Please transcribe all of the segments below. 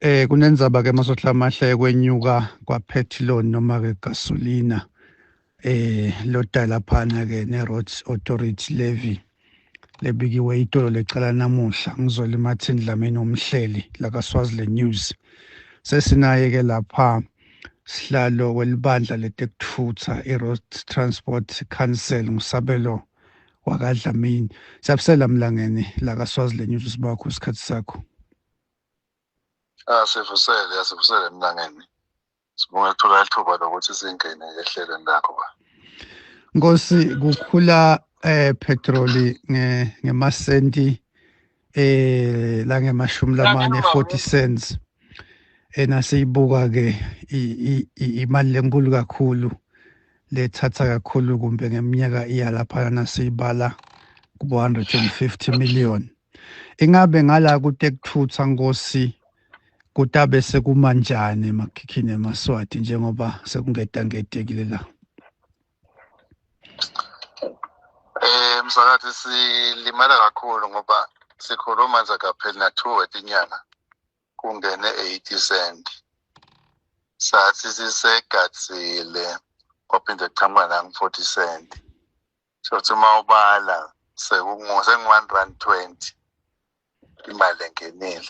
Kunenzaba ke masohla amahle kwenyuka kwapetrol noma ke gasolina loda laphana ke ne-Roads Authority levy lebikiwe itolo lecala namuhla ngizole Martin Dlamini umhleli la Swaziland News. Sesinaye ke lapha sihlalo welibandla letekuthutha i-Road Transport Council ngusabelo wakwaDlamini. Siyabusela mlangeni la Swaziland News sibakho isikhathi sakho. Sivusele mlangeni. Sibonga ukuthola ithuba lokuthi singene ehlelweni lakho ba. Nkosi kukhula petroli ngemasenti la ngemashumi lamane 40 cents nasiyibuka ke imali lenkulu kakhulu lethatha kakhulu kumbe ngeminyaka iyalapha nasiyibala kubo 150 million. Ingabe ngala kuTekuthutha Nkosi kutabe sekumanjani emakhikhini eMaswati njengoba sekungedangedekile la? Msakathi silimala kakhulu ngoba sikhuluma nje kaphela na-2 wetinyanga kungene 80 cent. Sathi sisegadzile kwaphinde kuqhamuka nangu 40 cent. Shothi mawubala sengu-1.20 imali engenile.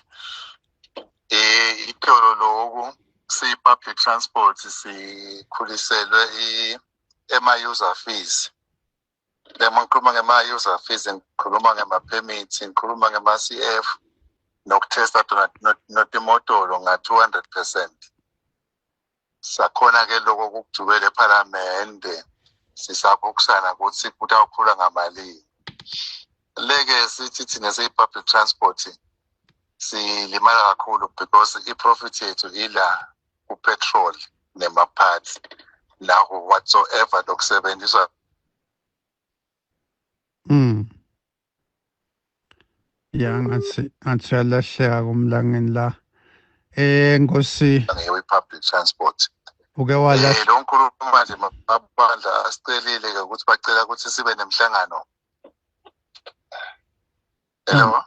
Itolo loku si-public transport sikhuliselwe ema-user fees. Lema ngikhuluma ngema-user fees, ngikhuluma ngema-permits, ngikhuluma ngema-CF nokuthesta notimotolo nga-200%. Sakhona ke lokho kukujubela ePhalamende sisabukusana ukuthi kutawukhula ngamalini. Leke sithi thina siyi-public transport silimala kakhulu because i-profit yethu ila ku-petrol nema-parts naho whatsoever lokusebenziswa. Ya ngathi yalahleka kumlangeni la. Nkosi public transport. Uke wala lo nkulumo nje mabandla asicelile ke ukuthi bacela ukuthi sibe nemhlangano. Hello.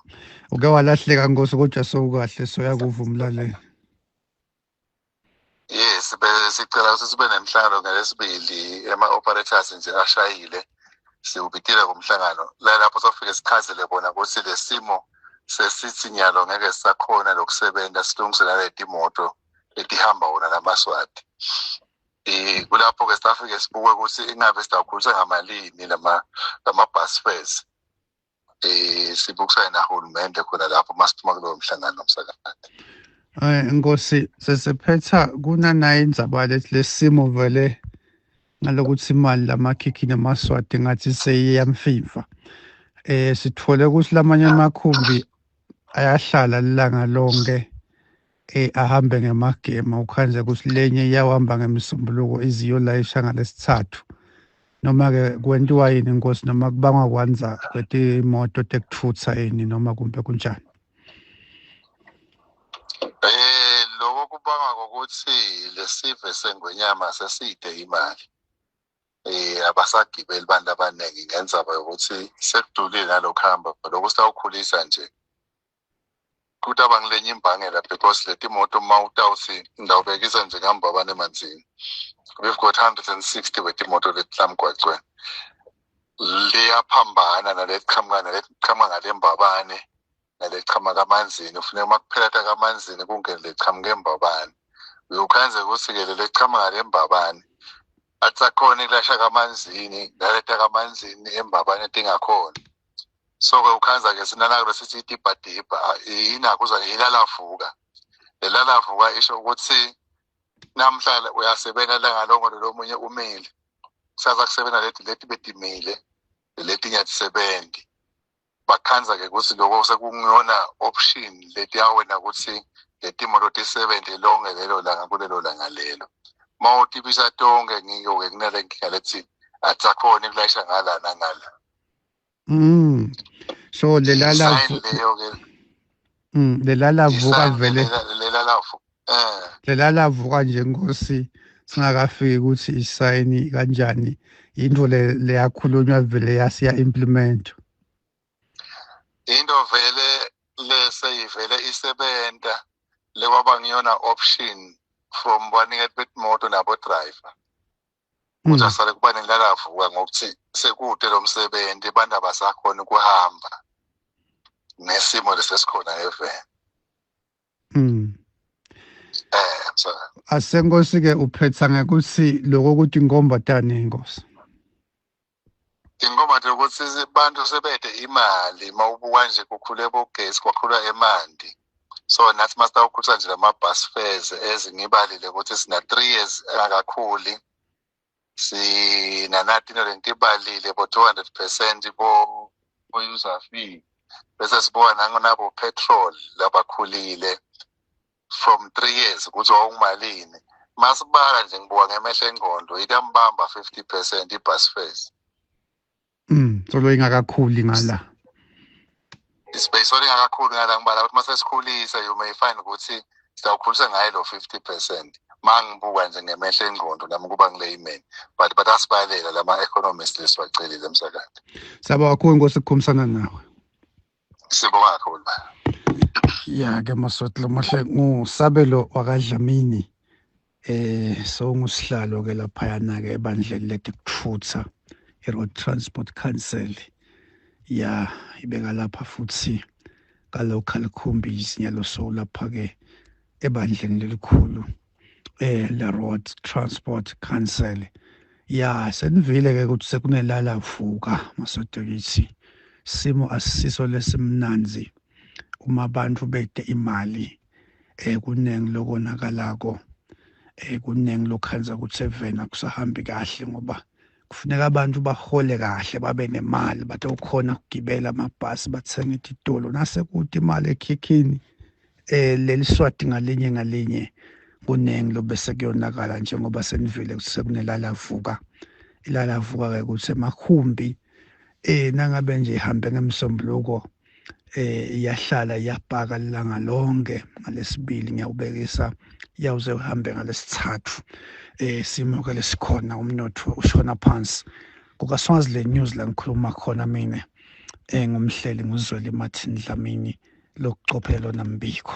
Uke walahleka Nkosi kodwa sokukahle soyakuva umlaleli. Yes, sicela ukuthi sibe nemhlangano ngelesibili ema-operators nje ashayile. Siubitile kumhlangano la lapho sofike sichazele bona ukuthi lesimo sesithi nyalo ngeke sisakhona lokusebenza silungisela leti moto etihamba wona laMaswati. Kulapho ke safike sibuke ukuthi ingabe sitawukhulisa ngamalini lama bus fares. Sibukisana nahulumende khona lapho masiphuma kulowo mhlangano Msakathi. Nkosi sesephetha kunanayo indzaba lesimo vele ngalokuthi imali lamakhikhini eMaswati ngathi seyiyamfiva. Sithole ukuthi lamanye amakhumbi ayahlala lilanga lonke ahambe ngemagema ukhanze ukuthi lenye iyahamba ngemisombuluko iziyolayisha ngalesithathu. Noma ke kwentiwa yini Nkosi noma kubangwa kwanza kwetimoto tekuthutha yini noma kumbe kunjani? Lokho kubangwa ngokuthi lesive sengwenyama seside imali. Abasagibeli bantu abaningi ngenzaba yokuthi sekudulile nalokuhamba lokho sitawukhulisa nje. Kutaba ngilenye imbangela because leti moto mawutawuthi ndawubekisa nje ngihamba abane emanzini. We've got 160 wetimoto letlamgwacweni. Liyaphambana naletiqhamuka ngalembabane naletiqhamuka kamanzini. Ufuneka makuphelata kamanzini kungene leqhamuka embabane. Uyokhanze ukuthi ke leliqhamuka ngalembabane atsakhona ilasha kamanzini naleta kamanzini embabane etingakhona. So ke ukhanza ke sinanakho sithi idibhadibha inakuzwa ilalavuka. Lelalavuka isho ukuthi namhlanje uyasebenza la ngalongo lomunye umile. Kusaza kusebenza leti betimile leti nyatsisebenzi. Bakhanza ke ukuthi lokho sekungiyona option leti yawena ukuthi leti moto tisebenze lonke lelo langa kulelo langa lelo. Mawutibisa tonke ngiyo ke kunale nkinga lethi atsakhona ilayisha ngala nangala. So lelalavuka vele lelalavuka nje Nkosi singakafiki ukuthi isayini kanjani into leyakhulunywa vele yasiya implement. Into vele leseyivele isebenta lekwaba ngiyona option from banikete betimoto nabo driver ukuthi asale kuba nelalavuka ngokuthi sekude lo msebenzi abantu abasakhona ukuhamba nesimo lesesikhona even asenkosi ke uphetha ngekuthi lokho ukuthi ingombatane inkosi ingombatane ukuthi abantu sebede imali mawubuka nje kukhule bogesi kwakhula emandi so nathi masitawukhutha nje lama-bus fares ezingibalile ukuthi sina 3 years engakakhuli sinanathi rent ibalile bo 200% bo user fee bese sibuka nabo petrol labakhulile from 3 years ukuthi wawumalini masibala nje ngibuka ngemehlo engqondo ikambamba 50% i-bus fares so lo ingakakhuli ngala isibeyisole ngakakhulu ngala ngibala ukuthi masesikhulisa you may find ukuthi sitawukhulisa ngayo lo 50% mangibuka nje ngemehlo engqondo nami kuba ngilayman but asibalela lama economists lesibacelile emsakade saba kakhulu inkosi ukukhumisana nawe sibonga kakhulu ya ke masotlo mahle ngusabelo wakadlamini so ngusihlalo ke lapha yana ke ebandleni letikuthutha i-Road Transport Council ya ibeka lapha futhi ka local combis nyalo so lapha ke ebandleni lelikhulu la Road Transport Council ya senivile ke ukuthi sekunelala vuka masotokithi simo asisiso lesimnanzi uma abantu bede imali kunengi lokonakalako kunengi lokhanza ukuthi evena akusahambi kahle ngoba kufuneka abantu bahole kahle babe nemali bathe ukhona ukugibela amabhasi bathenga ititolo nasekuthi imali ekhikhini leliswati ngalinye kunengi lo bese kuyonakala njengoba senivile ukuthi sekunelala vuka ilala vuka ke ukuthi emakhumbi nangabe nje ihambe ngemsombuluko iyahlala iyabhaka lilanga lonke ngalesibili ngiyawubekisa yawuze uhambe ngalesithathu simo ke lesikhona umnotho ushona phansi kukaSwaziland News la ngikhuluma khona mina ngumhleli nguzweli Martin Dlamini lokucophelo nambiko